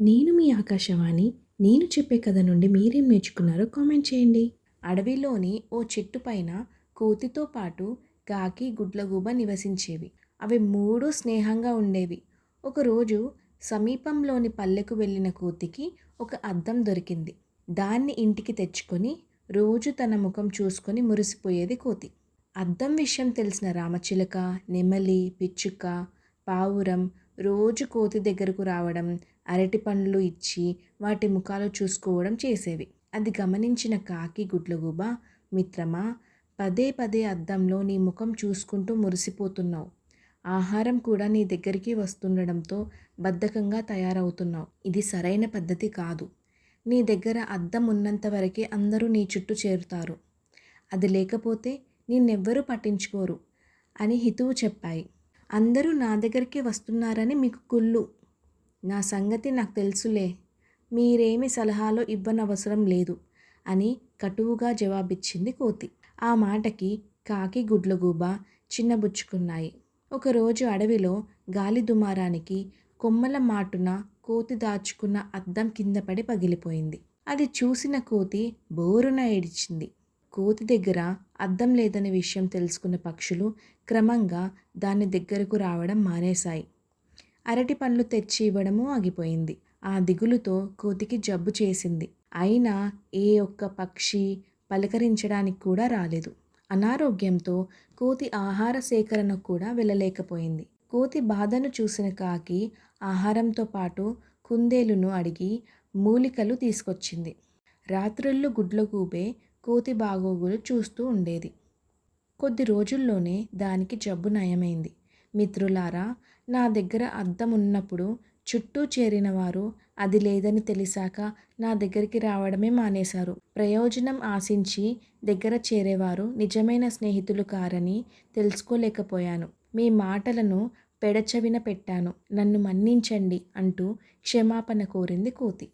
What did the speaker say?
నేను మీ ఆకాశవాణి. నేను చెప్పే కథ నుండి మీరేం నేర్చుకున్నారో కామెంట్ చేయండి. అడవిలోని ఓ చెట్టు పైన కోతితో పాటు కాకి, గుడ్లగూబ నివసించేవి. అవి మూడు స్నేహంగా ఉండేవి. ఒకరోజు సమీపంలోని పల్లెకు వెళ్ళిన కోతికి ఒక అద్దం దొరికింది. దాన్ని ఇంటికి తెచ్చుకొని రోజు తన ముఖం చూసుకొని మురిసిపోయేది కోతి. అద్దం విషయం తెలిసిన రామచిలుక, నెమలి, పిచ్చుక, పావురం రోజు కోతి దగ్గరకు రావడం, అరటి పండ్లు ఇచ్చి వాటి ముఖాలు చూసుకోవడం చేసేవి. అది గమనించిన కాకి, గుడ్లగూబ, మిత్రమా, పదే పదే అద్దంలో నీ ముఖం చూసుకుంటూ మురిసిపోతున్నావు. ఆహారం కూడా నీ దగ్గరికి వస్తుండడంతో బద్ధకంగా తయారవుతున్నావు. ఇది సరైన పద్ధతి కాదు. నీ దగ్గర అద్దం ఉన్నంత వరకే అందరూ నీ చుట్టూ చేరుతారు. అది లేకపోతే నిన్నెవ్వరూ పట్టించుకోరు అని హితువు చెప్పాయి. అందరూ నా దగ్గరికి వస్తున్నారని మీకు కుళ్ళు. నా సంగతి నాకు తెలుసులే. మీరేమి సలహాలు ఇవ్వనవసరం లేదు అని కటువుగా జవాబిచ్చింది కోతి. ఆ మాటకి కాకి, గుడ్లగూబ చిన్నబుచ్చుకున్నాయి. ఒకరోజు అడవిలో గాలి దుమారానికి కొమ్మల మాటున కోతి దాచుకున్న అద్దం కింద పడి పగిలిపోయింది. అది చూసిన కోతి బోరున ఏడిచింది. కోతి దగ్గర అద్దం లేదనే విషయం తెలుసుకున్న పక్షులు క్రమంగా దాని దగ్గరకు రావడం మానేశాయి. అరటి పండ్లు తెచ్చి ఇవ్వడము ఆగిపోయింది. ఆ దిగులుతో కోతికి జబ్బు చేసింది. అయినా ఏ ఒక్క పక్షి పలకరించడానికి కూడా రాలేదు. అనారోగ్యంతో కోతి ఆహార సేకరణకు కూడా వెళ్ళలేకపోయింది. కోతి బాధను చూసిన కాకి ఆహారంతో పాటు కుందేలును అడిగి మూలికలు తీసుకొచ్చింది. రాత్రుళ్ళు గుడ్లగూబే కోతి బాగోగులు చూస్తూ ఉండేది. కొద్ది రోజుల్లోనే దానికి జబ్బు నయమైంది. మిత్రులారా, నా దగ్గర అద్దం ఉన్నప్పుడు చుట్టూ చేరిన వారు అది లేదని తెలిసాక నా దగ్గరికి రావడమే మానేశారు. ప్రయోజనం ఆశించి దగ్గర చేరేవారు నిజమైన స్నేహితులు కారని తెలుసుకోలేకపోయాను. మీ మాటలను పెడచెవిన పెట్టాను. నన్ను మన్నించండి అంటూ క్షమాపణ కోరింది కోతి.